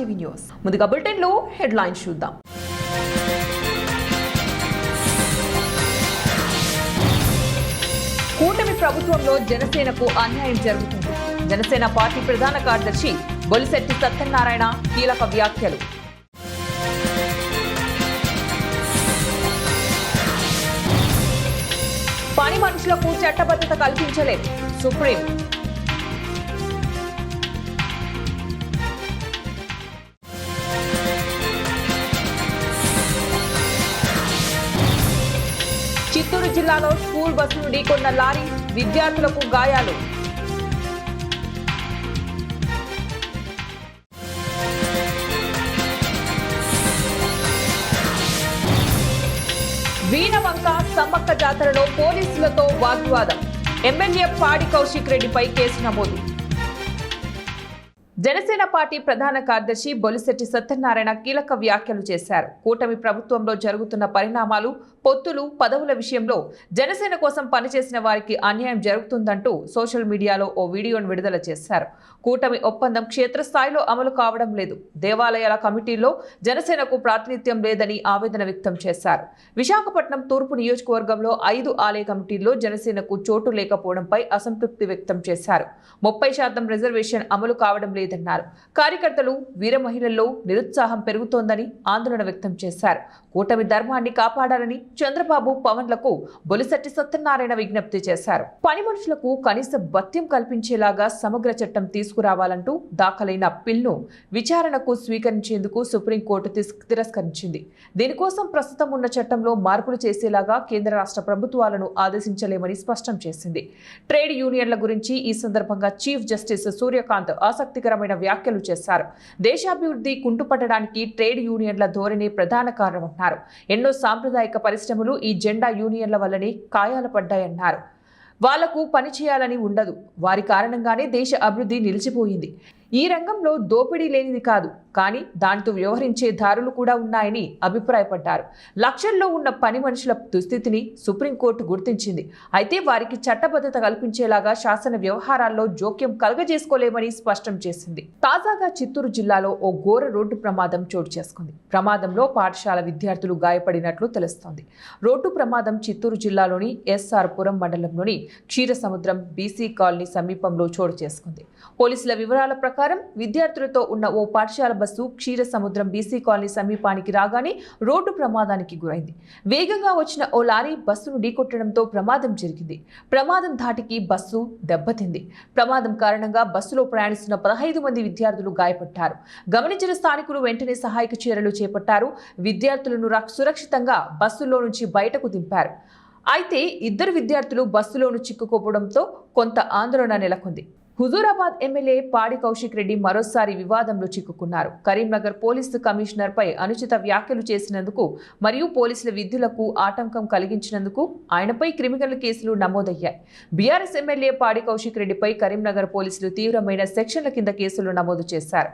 TV news. ముందుగా bulletin లో headlines చూద్దాం. కూటమి ప్రభుత్వంలో జనసేనకు అన్యాయం జరుగుతుంది. జనసేన పార్టీ ప్రధాన కార్యదర్శి బొలిశెట్టి సత్యనారాయణ కీలక వ్యాఖ్యలు. పని మనుషులకు చట్టబద్ధత కల్పించలేదు సుప్రీం. చిత్తూరు జిల్లాలో స్కూల్ బస్సును ఢీకొన్న లారీ, విద్యార్థులకు గాయాలు. వీణవంక సమ్మక్క జాతరలో పోలీసులతో వాగ్వాదం. ఎమ్మెల్యే పాడి కౌశిక్ రెడ్డిపై కేసు నమోదు. జనసేన పార్టీ ప్రధాన కార్యదర్శి బొలిశెట్టి సత్యనారాయణ కీలక వ్యాఖ్యలు చేశారు. కూటమి ప్రభుత్వంలో జరుగుతున్న పరిణామాలు, పొత్తులు, పదవుల విషయంలో జనసేన కోసం పనిచేసిన వారికి అన్యాయం జరుగుతుందంటూ సోషల్ మీడియాలో ఓ వీడియోను విడుదల చేశారు. కూటమి ఒప్పందం క్షేత్రస్థాయిలో అమలు కావడం లేదు. దేవాలయాల కమిటీల్లో జనసేనకు ప్రాతినిధ్యం లేదని ఆవేదన వ్యక్తం చేశారు. విశాఖపట్నం తూర్పు నియోజకవర్గంలో 5 ఆలయ కమిటీల్లో జనసేనకు చోటు లేకపోవడంపై అసంతృప్తి వ్యక్తం చేశారు. 30% రిజర్వేషన్ అమలు కావడం లేదన్నారు. కార్యకర్తలు, వీర మహిళల్లో నిరుత్సాహం పెరుగుతోందని ఆందోళన వ్యక్తం చేశారు. కూటమి ధర్మాన్ని కాపాడాలని చంద్రబాబు, పవన్లకు బొలిశెట్టి సత్యనారాయణ విజ్ఞప్తి చేశారు. పని మనుషులకు కనీస భత్యం కల్పించేలాగా సమగ్ర చట్టం తీసుకురావాలంటూ దాఖలైన పిల్ను విచారణకు స్వీకరించేందుకు సుప్రీంకోర్టు తిరస్కరించింది. దీనికోసం ప్రస్తుతం ఉన్న చట్టంలో మార్పులు చేసేలాగా కేంద్ర రాష్ట్ర ప్రభుత్వాలను ఆదేశించలేమని స్పష్టం చేసింది. ట్రేడ్ యూనియన్ల గురించి ఈ సందర్భంగా చీఫ్ జస్టిస్ సూర్యకాంత్ ఆసక్తికరమైన వ్యాఖ్యలు చేశారు. దేశాభివృద్ధి కుంటుపట్టడానికి ట్రేడ్ యూనియన్ల ధోరణి ప్రధాన కారణమన్నారు. ఎన్నో సాంప్రదాయిక పరిశ్రమలు ఈ జెండా యూనియన్ల వల్లనే కాయాల పడ్డాయన్నారు. వాళ్లకు పని చేయాలని ఉండదు. వారి కారణంగానే దేశ అభివృద్ధి నిలిచిపోయింది. ఈ రంగంలో దోపిడీ లేనిది కాదు, కానీ దానితో వ్యవహరించే దారులు కూడా ఉన్నాయని అభిప్రాయపడ్డారు. లక్షల్లో ఉన్న పని మనుషుల దుస్థితిని సుప్రీంకోర్టు గుర్తించింది. అయితే వారికి చట్టబద్ధత కల్పించేలాగా శాసన వ్యవహారాల్లో జోక్యం కలగజేసుకోలేమని స్పష్టం చేసింది. తాజాగా చిత్తూరు జిల్లాలో ఓ ఘోర రోడ్డు ప్రమాదం చోటు చేసుకుంది. ప్రమాదంలో పాఠశాల విద్యార్థులు గాయపడినట్లు తెలుస్తోంది. రోడ్డు ప్రమాదం చిత్తూరు జిల్లాలోని ఎస్ఆర్ పురం మండలంలోని క్షీరసముద్రం బీసీ కాలనీ సమీపంలో చోటు చేసుకుంది. పోలీసుల వివరాల ప్రకారం విద్యార్థులతో ఉన్న ఓ పాఠశాల బస్సు క్షీరసముద్రం బీసీ కాలనీ సమీపానికి రాగానే రోడ్డు ప్రమాదానికి గురైంది. వేగంగా వచ్చిన ఓ లారీ బస్సును ఢీకొట్టడంతో ప్రమాదం జరిగింది. ప్రమాదం ధాటికి బస్సు దెబ్బతింది. ప్రమాదం కారణంగా బస్సులో ప్రయాణిస్తున్న 15 మంది విద్యార్థులు గాయపడ్డారు. గమనించిన స్థానికులు వెంటనే సహాయక చర్యలు చేపట్టారు. విద్యార్థులను సురక్షితంగా బస్సులో నుంచి బయటకు దింపారు. అయితే 2 విద్యార్థులు బస్సులోను చిక్కుకోవడంతో కొంత ఆందోళన నెలకొంది. హుజూరాబాద్ ఎమ్మెల్యే పాడి కౌశిక్ రెడ్డి మరోసారి వివాదంలో చిక్కుకున్నారు. కరీంనగర్ పోలీసు కమిషనర్పై అనుచిత వ్యాఖ్యలు చేసినందుకు మరియు పోలీసుల విధులకు ఆటంకం కలిగించినందుకు ఆయనపై క్రిమినల్ కేసులు నమోదయ్యాయి. బీఆర్ఎస్ ఎమ్మెల్యే పాడి కౌశిక్ రెడ్డిపై కరీంనగర్ పోలీసులు తీవ్రమైన సెక్షన్ల కింద కేసులు నమోదు చేశారు.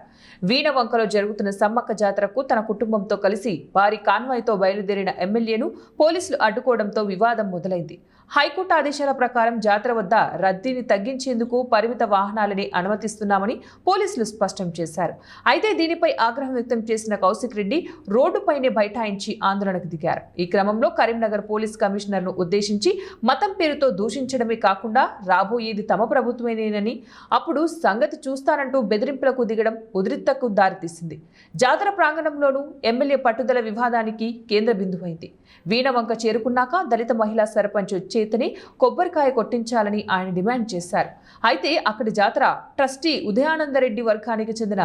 వీణవంకలో జరుగుతున్న సమ్మక్క జాతరకు తన కుటుంబంతో కలిసి భారీ కాన్వాయ్తో బయలుదేరిన ఎమ్మెల్యేను పోలీసులు అడ్డుకోవడంతో వివాదం మొదలైంది. హైకోర్టు ఆదేశాల ప్రకారం జాతర వద్ద రద్దీని తగ్గించేందుకు పరిమిత వాహనాలని అనుమతిస్తున్నామని పోలీసులు స్పష్టం చేశారు. అయితే దీనిపై ఆగ్రహం వ్యక్తం చేసిన కౌశిక్ రెడ్డి రోడ్డుపైనే బైఠాయించి ఆందోళనకు దిగారు. ఈ క్రమంలో కరీంనగర్ పోలీస్ కమిషనర్ను ఉద్దేశించి మతం పేరుతో దూషించడమే కాకుండా రాబోయేది తమ ప్రభుత్వమేనని, అప్పుడు సంగతి చూస్తానంటూ బెదిరింపులకు దిగడం ఉద్రిక్తతకు దారితీసింది. జాతర ప్రాంగణంలోనూ ఎమ్మెల్యే పట్టుదల వివాదానికి కేంద్ర బిందువైంది. వీణవంక చేరుకున్నాక దళిత మహిళా సర్పంచ్ చేతని కొబ్బరికాయ కొట్టించాలని ఆయన డిమాండ్ చేశారు. అయితే అక్కడి జాతర ట్రస్టీ ఉదయానందరెడ్డి వర్గానికి చెందిన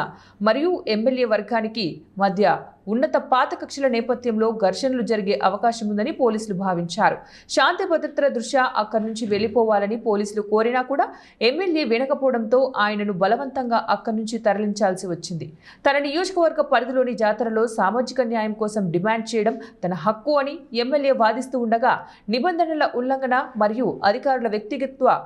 మరియు ఎమ్మెల్యే వర్గానికి మధ్య ఉన్నత పాత కక్షల నేపథ్యంలో ఘర్షణలు జరిగే అవకాశం ఉందని పోలీసులు భావించారు. శాంతి భద్రతల దృష్ట్యా అక్కడి నుంచి వెళ్లిపోవాలని పోలీసులు కోరినా కూడా ఎమ్మెల్యే వినకపోవడంతో ఆయనను బలవంతంగా అక్కడి నుంచి తరలించాల్సి వచ్చింది. తన నియోజకవర్గ పరిధిలోని జాతరలో సామాజిక న్యాయం కోసం డిమాండ్ చేయడం తన హక్కు అని ఎమ్మెల్యే వాదిస్తూ ఉండగా నిబంధనల ఉల్లంఘన మరియు అధికారుల వ్యక్తిగత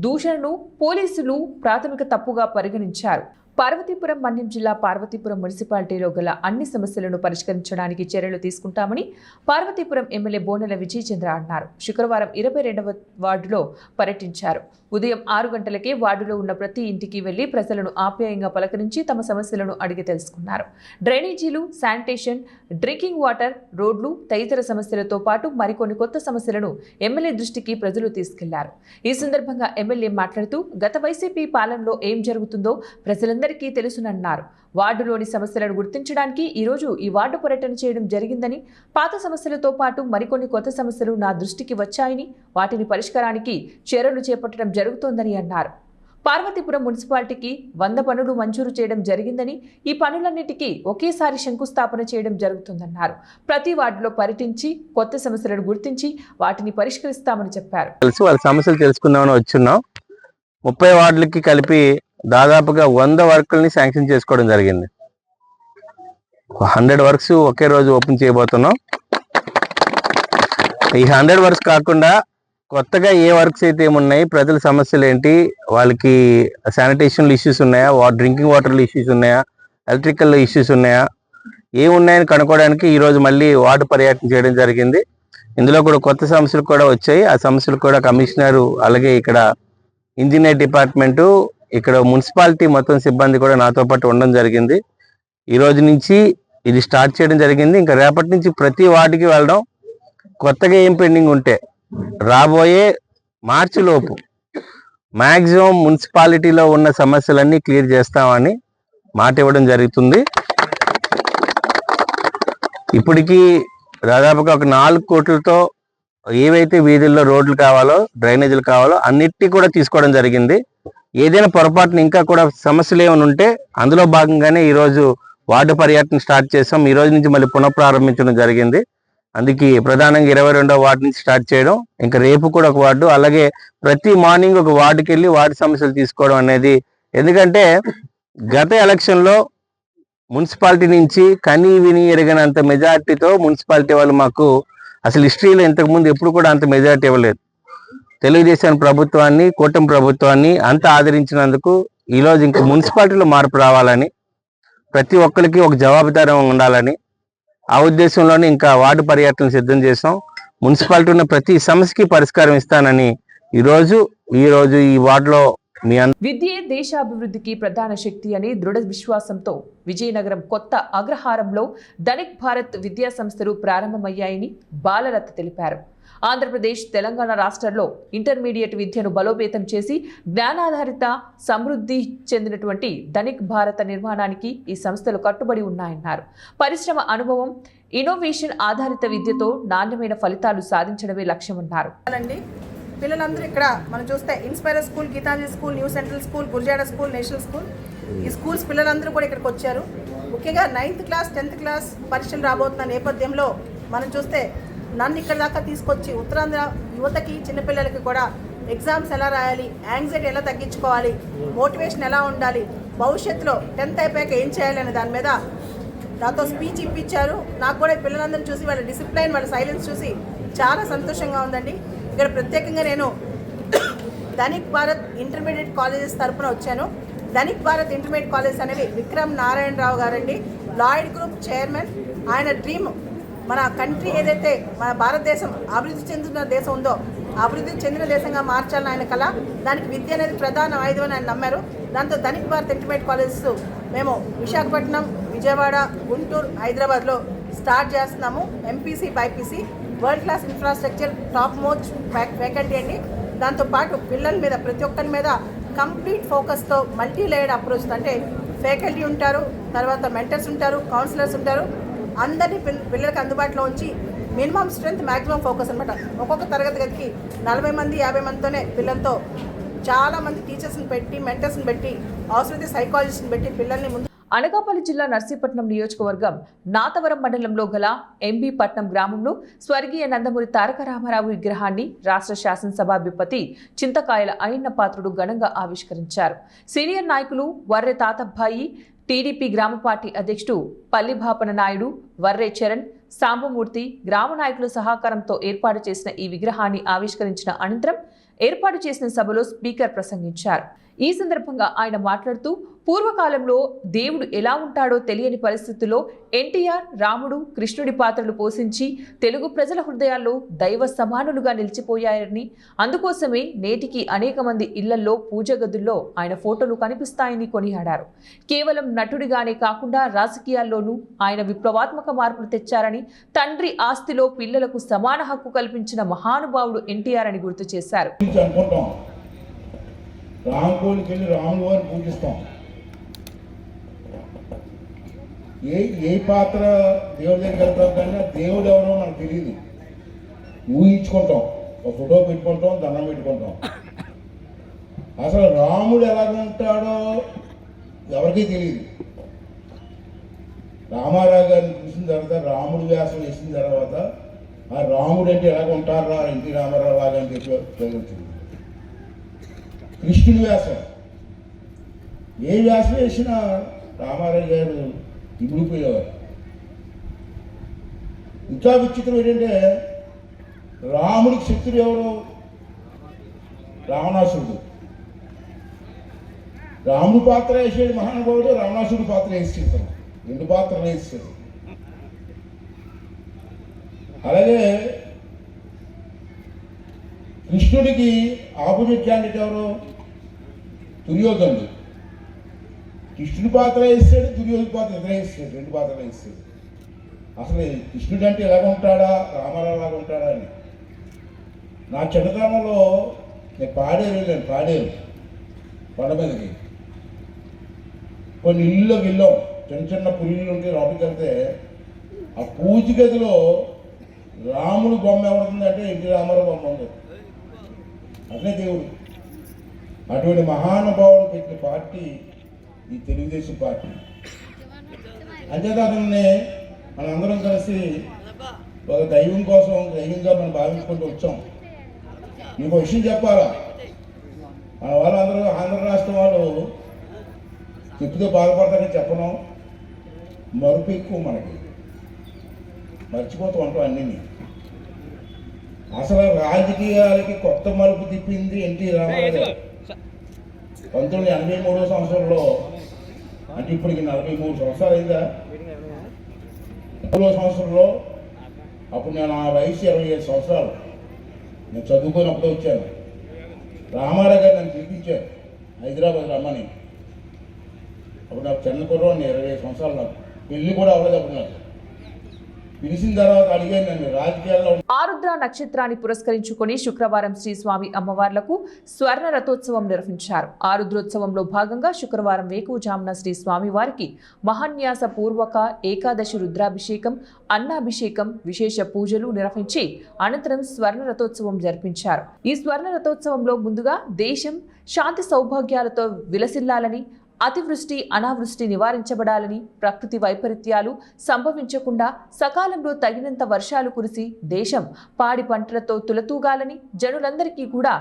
దూషణను పోలీసులు ప్రాథమిక తప్పుగా పరిగణించారు. పార్వతీపురం మన్యం జిల్లా పార్వతీపురం మున్సిపాలిటీలో గల అన్ని సమస్యలను పరిష్కరించడానికి చర్యలు తీసుకుంటామని పార్వతీపురం ఎమ్మెల్యే బోనెల విజయచంద్ర అన్నారు. శుక్రవారం 22వ వార్డులో పర్యటించారు. ఉదయం 6 గంటలకే వార్డులో ఉన్న ప్రతి ఇంటికి వెళ్లి ప్రజలను ఆప్యాయంగా పలకరించి తమ సమస్యలను అడిగి తెలుసుకున్నారు. డ్రైనేజీలు, శానిటేషన్, డ్రింకింగ్ వాటర్, రోడ్లు తదితర సమస్యలతో పాటు మరికొన్ని కొత్త సమస్యలను ఎమ్మెల్యే దృష్టికి ప్రజలు తీసుకెళ్లారు. ఈ సందర్భంగా ఎమ్మెల్యే మాట్లాడుతూ గత వైసీపీ పాలనలో ఏం జరుగుతుందో ప్రజలందరికీ తెలుసునన్నారు. వార్డులోని సమస్యలను గుర్తించడానికి ఈరోజు ఈ వార్డు పర్యటన చేయడం జరిగిందని, పాత సమస్యలతో పాటు మరికొన్ని కొత్త సమస్యలు నా దృష్టికి వచ్చాయని, వాటిని పరిష్కారానికి చర్యలు చేపట్టడం జరుగుతోందని అన్నారు. పార్వతీపురం మున్సిపాలిటీకి 100 పనులు మంజూరు చేయడం జరిగిందని, ఈ పనులన్నిటికీ ఒకేసారి శంకుస్థాపన చేయడం జరుగుతుందన్నారు. ప్రతి వార్డులో పర్యటించి కొత్త సమస్యలను గుర్తించి వాటిని పరిష్కరిస్తామని చెప్పారు. వాళ్ళ సమస్యలు తెలుసుకుందామని వచ్చున్నాం. 30 వార్డులకి కలిపి దాదాపుగా 100 వర్కుల్ని శాంక్షన్ చేసుకోవడం జరిగింది. 100 వర్క్స్ ఒకే రోజు ఓపెన్ చేయబోతున్నాం. ఈ 100 వర్క్స్ కాకుండా కొత్తగా ఏ వర్క్స్ అయితే ఏమున్నాయి, ప్రజల సమస్యలు ఏంటి, వాళ్ళకి శానిటేషన్ ఇష్యూస్ ఉన్నాయా, డ్రింకింగ్ వాటర్ ఇష్యూస్ ఉన్నాయా, ఎలక్ట్రికల్ ఇష్యూస్ ఉన్నాయా, ఏమున్నాయని కనుక్కోవడానికి ఈరోజు మళ్ళీ వార్డు పర్యటన చేయడం జరిగింది. ఇందులో కూడా కొత్త సమస్యలు కూడా వచ్చాయి. ఆ సమస్యలు కూడా కమిషనరు, అలాగే ఇక్కడ ఇంజనీర్ డిపార్ట్మెంటు, ఇక్కడ మున్సిపాలిటీ మొత్తం సిబ్బంది కూడా నాతో పాటు ఉండడం జరిగింది. ఈ రోజు నుంచి ఇది స్టార్ట్ చేయడం జరిగింది. ఇంకా రేపటి నుంచి ప్రతి వార్డుకి వెళ్ళడం, కొత్తగా ఏం పెండింగ్ ఉంటే రాబోయే మార్చి లోపు మ్యాక్సిమం మున్సిపాలిటీలో ఉన్న సమస్యలన్నీ క్లియర్ చేస్తామని మాట ఇవ్వడం జరుగుతుంది. ఇప్పటికీ దాదాపుగా ఒక 4 కోట్లతో ఏవైతే వీధుల్లో రోడ్లు కావాలో, డ్రైనేజీలు కావాలో అన్నిటి కూడా తీసుకోవడం జరిగింది. ఏదైనా పొరపాటున ఇంకా కూడా సమస్యలు ఏమైనా ఉంటే అందులో భాగంగానే ఈరోజు వార్డు పర్యటన స్టార్ట్ చేసాం. ఈ రోజు నుంచి మళ్ళీ పునఃప్రారంభించడం జరిగింది. అందుకే ప్రధానంగా 22వ వార్డు నుంచి స్టార్ట్ చేయడం, ఇంకా రేపు కూడా ఒక వార్డు, అలాగే ప్రతి మార్నింగ్ ఒక వార్డుకి వెళ్ళి వార్డు సమస్యలు తీసుకోవడం అనేది. ఎందుకంటే గత ఎలక్షన్లో మున్సిపాలిటీ నుంచి కనీ విని ఎరగనంత మెజార్టీతో మున్సిపాలిటీ వాళ్ళు మాకు అసలు హిస్టరీలో ఇంతకుముందు ఎప్పుడు కూడా అంత మెజార్టీ ఇవ్వలేదు. తెలుగుదేశం ప్రభుత్వాన్ని, కూటమి ప్రభుత్వాన్ని అంత ఆదరించినందుకు ఈరోజు ఇంకా మున్సిపాలిటీలో మార్పు రావాలని, ప్రతి ఒక్కరికి ఒక జవాబుదారం ఉండాలని ఆ ఉద్దేశంలోనే ఇంకా వార్డు పర్యటన సిద్ధం చేసాం. మున్సిపాలిటీ ఉన్న ప్రతి సమస్యకి పరిష్కారం ఇస్తానని ఈరోజు ఈ వార్డులో విద్యే దేశాభివృద్ధికి ప్రధాన శక్తి అని దృఢ విశ్వాసంతో విజయనగరం కొత్త అగ్రహారంలో ధనిక్ భారత్ విద్యా సంస్థలు ప్రారంభమయ్యాయని బాలలత తెలిపారు. ఆంధ్రప్రదేశ్, తెలంగాణ రాష్ట్రాల్లో ఇంటర్మీడియట్ విద్యను బలోపేతం చేసి జ్ఞానాధారిత సమృద్ధి చెందినటువంటి ధనిక్ భారత నిర్మాణానికి ఈ సంస్థలు కట్టుబడి ఉన్నాయన్నారు. పరిశ్రమ అనుభవం, ఇన్నోవేషన్ ఆధారిత విద్యతో నాణ్యమైన ఫలితాలు సాధించడమే లక్ష్యమన్నారు. పిల్లలందరూ ఇక్కడ మనం చూస్తే inspire school, Gitanjali school, new central school, Gurajada school, national school, ఈ స్కూల్స్ పిల్లలందరూ కూడా ఇక్కడికి వచ్చారు. ముఖ్యంగా 9th క్లాస్ 10th క్లాస్ పరీక్షలు రాబోతున్న నేపథ్యంలో మనం చూస్తే నన్ను ఇక్కడ దాకా తీసుకొచ్చి ఉత్తరాంధ్ర యువతకి, చిన్నపిల్లలకి కూడా ఎగ్జామ్స్ ఎలా రాయాలి, యాంగ్జైటీ ఎలా తగ్గించుకోవాలి, మోటివేషన్ ఎలా ఉండాలి, భవిష్యత్తులో 10th అయిపోయాక ఏం చేయాలి అనే దాని మీద నాతో స్పీచ్ ఇప్పించారు. నాకు కూడా పిల్లలందరూ చూసి వాళ్ళ డిసిప్లైన్, వాళ్ళ సైలెన్స్ చూసి చాలా సంతోషంగా ఉందండి. ఇక్కడ ప్రత్యేకంగా నేను ధనిక్ భారత్ ఇంటర్మీడియట్ కాలేజెస్ తరఫున వచ్చాను. ధనిక్ భారత్ ఇంటర్మీడియట్ కాలేజ్ అనేవి విక్రమ్ నారాయణరావు గారండి, లాయిడ్ గ్రూప్ చైర్మన్. ఆయన డ్రీమ్ మన కంట్రీ ఏదైతే మన భారతదేశం అభివృద్ధి చెందిన దేశం ఉందో అభివృద్ధి చెందిన దేశంగా మార్చాలని ఆయన కళ. దానికి విద్య అనేది ప్రధాన ఆయుధం అని ఆయన నమ్మారు. దాంతో ధనిక్ భారత్ ఇంటర్మీడియట్ కాలేజెస్ మేము విశాఖపట్నం, విజయవాడ, గుంటూరు, హైదరాబాద్లో స్టార్ట్ చేస్తున్నాము. MPC, BiPC, world class infrastructure, top most faculty అండి. దాంతోపాటు పిల్లల మీద, ప్రతి ఒక్కరి మీద కంప్లీట్ ఫోకస్తో మల్టీ లేయర్డ్ అప్రోచ్, అంటే ఫ్యాకల్టీ ఉంటారు, తర్వాత మెంటర్స్ ఉంటారు, కౌన్సిలర్స్ ఉంటారు, అందరినీ పిల్లలకు అందుబాటులో ఉంచి మినిమం స్ట్రెంత్ మ్యాక్సిమం ఫోకస్ అనమాట. ఒక్కొక్క తరగతి గదికి 40 మంది 50 మందితోనే పిల్లలతో చాలామంది టీచర్స్ని పెట్టి, మెంటర్స్ని పెట్టి, అవసరమైతే సైకాలజిస్ట్ని పెట్టి పిల్లల్ని ముందు. అనకాపల్లి జిల్లా నర్సీపట్నం నియోజకవర్గం నాతవరం మండలంలో గల ఎంబీ పట్నం గ్రామంలో స్వర్గీయ నందమూరి తారక రామారావు విగ్రహాన్ని రాష్ట్ర శాసనసభాధిపతి చింతకాయల అయ్యన్న పాత్రుడు ఘనంగా ఆవిష్కరించారు. సీనియర్ నాయకులు వర్రె తాతబ్బాయి, టీడీపీ గ్రామ పార్టీ అధ్యక్షుడు పల్లిభాపన నాయుడు, వర్రే చరణ్, సాంబమూర్తి గ్రామ నాయకుల సహకారంతో ఏర్పాటు చేసిన ఈ విగ్రహాన్ని ఆవిష్కరించిన అనంతరం ఏర్పాటు చేసిన సభలో స్పీకర్ ప్రసంగించారు. ఈ సందర్భంగా ఆయన మాట్లాడుతూ పూర్వకాలంలో దేవుడు ఎలా ఉంటాడో తెలియని పరిస్థితుల్లో ఎన్టీఆర్, రాముడు, కృష్ణుడి పాత్రలు పోషించి తెలుగు ప్రజల హృదయాల్లో దైవ సమానులుగా నిలిచిపోయారని, అందుకోసమే నేటికి అనేక మంది ఇళ్లల్లో పూజ గదుల్లో ఆయన ఫోటోలు కనిపిస్తాయని కొనియాడారు. కేవలం నటుడిగానే కాకుండా రాజకీయాల్లోనూ ఆయన విప్లవాత్మక మార్పులు తెచ్చారని, తండ్రి ఆస్తిలో పిల్లలకు సమాన హక్కు కల్పించిన మహానుభావుడు ఎన్టీఆర్ అని గుర్తు చేశారు. రాముడికి వెళ్ళి రాముడు వారిని పూజిస్తాం. ఏ పాత్ర దేవుడి దగ్గర వెళ్తాం కానీ దేవుడు ఎవరో మనకు తెలియదు, ఊహించుకుంటాం, ఒక ఫోటో పెట్టుకుంటాం, దండం పెట్టుకుంటాం. అసలు రాముడు ఎలాగుంటాడో ఎవరికీ తెలియదు. రామారావు గారిని చూసిన తర్వాత, రాముడు వ్యాసం వేసిన తర్వాత ఆ రాముడు అంటే ఎలాగ ఉంటారా ఎన్టీ రామారావు లాగా అని చెప్పి తెలుస్తుంది. కృష్ణుడి వ్యాసం, ఏ వ్యాసం వేసినా రామారావు గారు ఇమిడిపోయేవారు. ఇంకా విచిత్రం ఏంటంటే రాముడికి శత్రుడు ఎవరు? రావణాసురుడు. రాముడి పాత్ర వేసాడు మహానుభావుడు, రావణాసురుడు పాత్ర వేసేస్తాడు, 2 పాత్రలు వేస్తాడు. అలాగే కృష్ణుడికి ఆపోజిట్ క్యాండిడేట్ ఎవరు? దుర్యోధనుడు. కృష్ణుడి పాత్ర వేస్తాడు, దుర్యోధన పాత్ర ఇతర వేస్తాడు, 2 పాత్రలు వేస్తాడు. అసలు కృష్ణుడు అంటే ఎలాగ ఉంటాడా, రామారావు లాగా ఉంటాడా అని. నా చిన్నతనంలో నేను పాడేరు వెళ్ళాను, పాడేరు కొండ మీదకి. కొన్ని ఇళ్ళలోకి వెళ్ళాం, చిన్న చిన్న పుల్లు ఉంటే లోపలికి వెళ్తే ఆ పూజ గదిలో రాముడు బొమ్మ ఎవరుందంటే ఎన్టీ రామారావు బొమ్మ ఉంది. అదే దేవుడు. అటువంటి మహానుభావుడు పెట్టిన పార్టీ ఈ తెలుగుదేశం పార్టీ. అంతేత అతన్ని మనందరం కలిసి ఒక దైవం కోసం దైవంగా మనం భావించుకుంటూ వచ్చాం. మీకు విషయం చెప్పాలా, మన వాళ్ళందరూ ఆంధ్ర రాష్ట్రం వాళ్ళు చెప్తూ బాధపడతారని చెప్పడం, మరుపు ఎక్కువ, మనకి మర్చిపోతూ ఉంటాం అన్నీ. అసలు రాజకీయాలకి కొత్త మలుపు తిప్పింది ఎన్టీ రామారావు గారు. 1983 సంవత్సరంలో, అంటే ఇప్పటికి 43 సంవత్సరాలు అయిందా, 3 సంవత్సరంలో, అప్పుడు నేను ఆ వయసు 27 సంవత్సరాలు, నేను చదువుకున్నప్పుడు వచ్చాను. రామారావు గారు నన్ను పిలిపించారు హైదరాబాద్ రమ్మని. అప్పుడు నాకు చిన్న కుర్రోడిని, 20 సంవత్సరాలు, నాకు పెళ్ళి కూడా అవ్వలేదు. అప్పుడు నాకు పిలిచిన తర్వాత అడిగాను నేను రాజకీయాల్లో. ఆరుద్ర నక్షత్రాన్ని పురస్కరించుకొని శుక్రవారం శ్రీ స్వామి అమ్మవార్లకు స్వర్ణ రథోత్సవం నిర్వహించారు. ఆరుద్రోత్సవంలో భాగంగా శుక్రవారం వేకువజామున శ్రీ స్వామి వారికి మహాన్యాస పూర్వక ఏకాదశి రుద్రాభిషేకం, అన్నాభిషేకం, విశేష పూజలు నిర్వహించి అనంతరం స్వర్ణ రథోత్సవం జరిపించారు. ఈ స్వర్ణ రథోత్సవంలో ముందుగా దేశం శాంతి సౌభాగ్యాలతో విలసిల్లాలని, అతివృష్టి అనావృష్టి నివారించబడాలని, ప్రకృతి వైపరీత్యాలు సంభవించకుండా సకాలంలో తగినంత వర్షాలు కురిసి దేశం పాడి పంటలతో తులతూగాలని, జనులందరికీ కూడా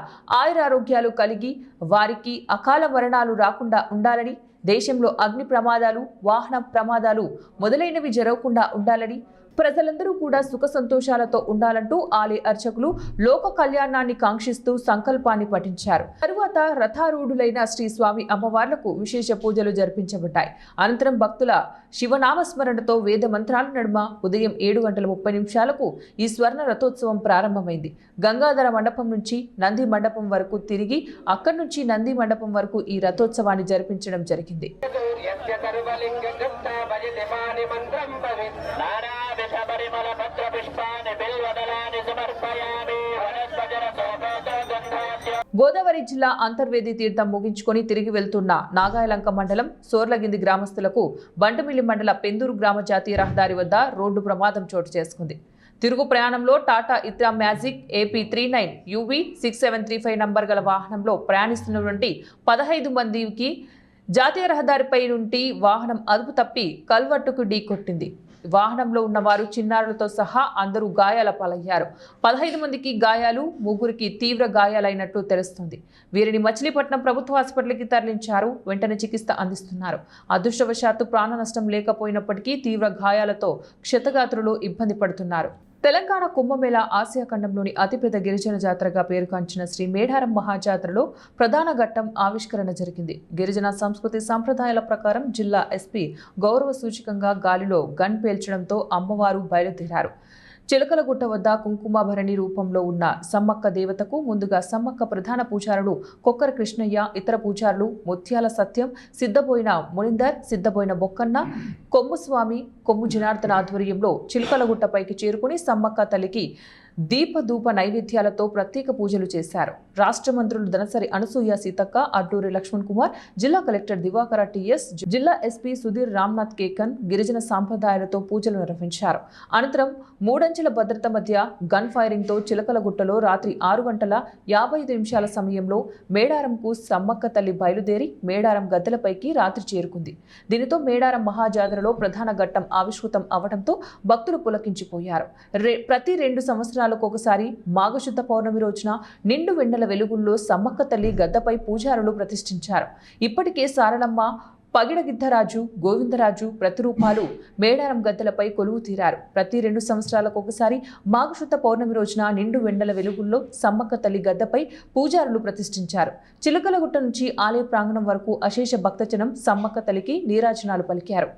ఆయురారోగ్యాలు కలిగి వారికి అకాల మరణాలు రాకుండా ఉండాలని, దేశంలో అగ్ని ప్రమాదాలు, వాహన ప్రమాదాలు మొదలైనవి జరగకుండా ఉండాలని, ప్రజలందరూ కూడా సుఖ సంతోషాలతో ఉండాలంటూ ఆలయ అర్చకులు లోక కళ్యాణాన్ని కాంక్షిస్తూ సంకల్పాన్ని పఠించారు. తరువాత రథారూఢులైన శ్రీ స్వామి అమ్మవార్లకు విశేష పూజలు జరిపించబడ్డాయి. అనంతరం భక్తుల శివనామస్మరణతో వేద మంత్రాల నడుమ ఉదయం 7:30 ఈ స్వర్ణ రథోత్సవం ప్రారంభమైంది. గంగాధర మండపం నుంచి నంది మండపం వరకు తిరిగి అక్కడి నుంచి నంది మండపం వరకు ఈ రథోత్సవాన్ని జరిపించడం జరిగింది. గోదావరి జిల్లా అంతర్వేది తీర్థం ముగించుకొని తిరిగి వెళ్తున్న నాగాయలంక మండలం సోర్లగింది గ్రామస్తులకు బంటమిల్లి మండల పెందూరు గ్రామ జాతీయ రహదారి వద్ద రోడ్డు ప్రమాదం చోటు చేసుకుంది. తిరుగు ప్రయాణంలో Tata Intra magic AP39 UV 6735 number గల వాహనంలో ప్రయాణిస్తున్నటువంటి 15 మందికి జాతీయ రహదారిపై నుండి వాహనం అదుపు తప్పి కల్వర్టుకు ఢీకొట్టింది. వాహనంలో ఉన్నవారు చిన్నారులతో సహా అందరూ గాయాల పాలయ్యారు. 15 మందికి గాయాలు, 3 తీవ్ర గాయాలైనట్లు తెలుస్తుంది. వీరిని మచిలీపట్నం ప్రభుత్వ హాస్పిటల్కి తరలించారు. వెంటనే చికిత్స అందిస్తున్నారు. అదృష్టవశాత్తు ప్రాణ నష్టం లేకపోయినప్పటికీ తీవ్ర గాయాలతో క్షతగాత్రులు ఇబ్బంది పడుతున్నారు. తెలంగాణ కుంభమేళా ఆసియా ఖండంలోని అతిపెద్ద గిరిజన జాతరగా పేరుగాంచిన శ్రీ మేడారం మహాజాతరలో ప్రధాన ఘట్టం ఆవిష్కరణ జరిగింది. గిరిజన సంస్కృతి సంప్రదాయాల ప్రకారం జిల్లా ఎస్పీ గౌరవ సూచకంగా గాలిలో గన్ పేల్చడంతో అమ్మవారు బయలుదేరారు. చిలకలగుట్ట వద్ద కుంకుమాభరణి రూపంలో ఉన్న సమ్మక్క దేవతకు ముందుగా సమ్మక్క ప్రధాన పూజారులు కొక్కర కృష్ణయ్య, ఇతర పూజారులు ముత్యాల సత్యం, సిద్ధబోయిన మునిందర్, సిద్ధబోయిన బొక్కన్న, కొమ్ము స్వామి, కొమ్ము జనార్దన ఆధ్వర్యంలో చిలకలగుట్టపైకి చేరుకుని సమ్మక్క తల్లికి దీపధూప నైవేద్యాలతో ప్రత్యేక పూజలు చేశారు. రాష్ట్ర మంత్రులు దనసరి అనసూయ సీతక్క, అడ్డూరి లక్ష్మణ్ కుమార్, జిల్లా కలెక్టర్ దివాకర టిఎస్, జిల్లా ఎస్పీ సుధీర్ రామ్నాథ్ కేకన్ గిరిజన సాంప్రదాయాలతో పూజలు నిర్వహించారు. అనంతరం మూడంచెల భద్రత మధ్య గన్ ఫైరింగ్ తో చిలకలగుట్టలో రాత్రి 6:55 సమయంలో మేడారంకు సమ్మక్క తల్లి బయలుదేరి మేడారం గద్దెలపైకి రాత్రి చేరుకుంది. దీనితో మేడారం మహాజాతరలో ప్రధాన ఘట్టం ఆవిష్కృతం అవడంతో భక్తులు పులకించిపోయారు. ప్రతి 2 సంవత్సరాలకు ఒకసారి మాఘశుద్ధ పౌర్ణమి రోజున నిండు వెన్నెల వెలుగుల్లో సమ్మక్క తల్లి గద్దపై పూజారులు ప్రతిష్ఠించారు. ఇప్పటికే సారలమ్మ, పగిడగిద్దరాజు, గోవిందరాజు ప్రతిరూపాలు మేడారం గద్దెలపై కొలువు తీరారు. ప్రతి 2 సంవత్సరాలకు ఒకసారి మాఘశుద్ధ పౌర్ణమి రోజున నిండు వెన్నెల వెలుగుల్లో సమ్మక్క తల్లి గద్దపై పూజారులు ప్రతిష్ఠించారు. చిలకలగుట్ట నుంచి ఆలయ ప్రాంగణం వరకు అశేష భక్తజనం సమ్మక్క తల్లికి నీరాజనాలు పలికారు.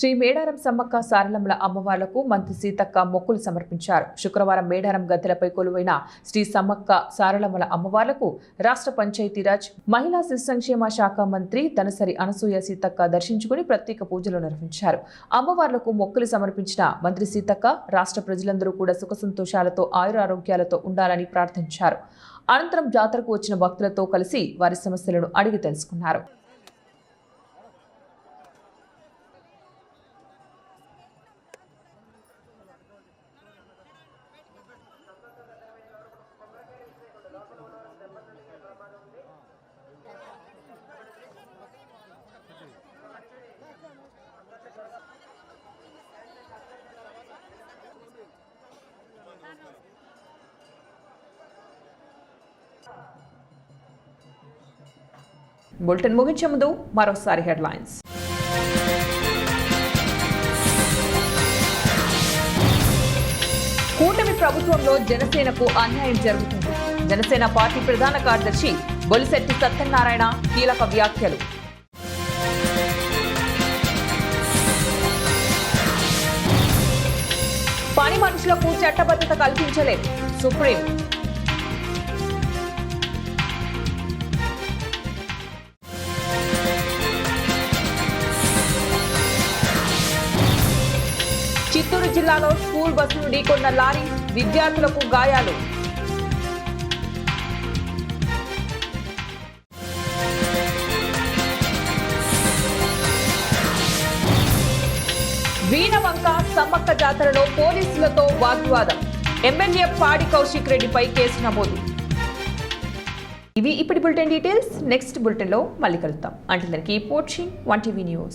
శ్రీ మేడారం సమ్మక్క సారలమ్మల అమ్మవార్లకు మంత్రి సీతక్క మొక్కులు సమర్పించారు. శుక్రవారం మేడారం గద్దెలపై కొలువైన శ్రీ సమ్మక్క సారలమ్మల అమ్మవార్లకు రాష్ట్ర పంచాయతీరాజ్, మహిళా శిశు సంక్షేమ శాఖ మంత్రి దనసరి అనసూయ సీతక్క దర్శించుకుని ప్రత్యేక పూజలు నిర్వహించారు. అమ్మవార్లకు మొక్కులు సమర్పించిన మంత్రి సీతక్క రాష్ట్ర ప్రజలందరూ కూడా సుఖ సంతోషాలతో ఆయురారోగ్యాలతో ఉండాలని ప్రార్థించారు. అనంతరం జాతరకు వచ్చిన భక్తులతో కలిసి వారి సమస్యలను అడిగి తెలుసుకున్నారు. బులెటిన్ ముగించే ముందు మరోసారి హెడ్లైన్స్. కూటమి ప్రభుత్వంలో జనసేనకు అన్యాయం జరుగుతుంది. జనసేన పార్టీ ప్రధాన కార్యదర్శి బొలిశెట్టి సత్యనారాయణ కీలక వ్యాఖ్యలు. పని మనుషులకు చట్టబద్ధత కల్పించలేదు సుప్రీం. చిత్తూరు జిల్లాలో స్కూల్ బస్సును ఢీకొన్న లారీ, విద్యార్థులకు గాయాలు. వీణవంక సమ్మక్క జాతరలో పోలీసులతో వాగ్వాదం, ఎమ్మెల్యే పాడి కౌశిక్ రెడ్డిపై కేసు నమోదు. ఇవి ఇప్పటి బులెటిన్ డీటెయిల్స్. నెక్స్ట్ బులెటిన్ లో మళ్ళీ కలుద్దాం. అంటే దానికి వాచింగ్ 1TV న్యూస్.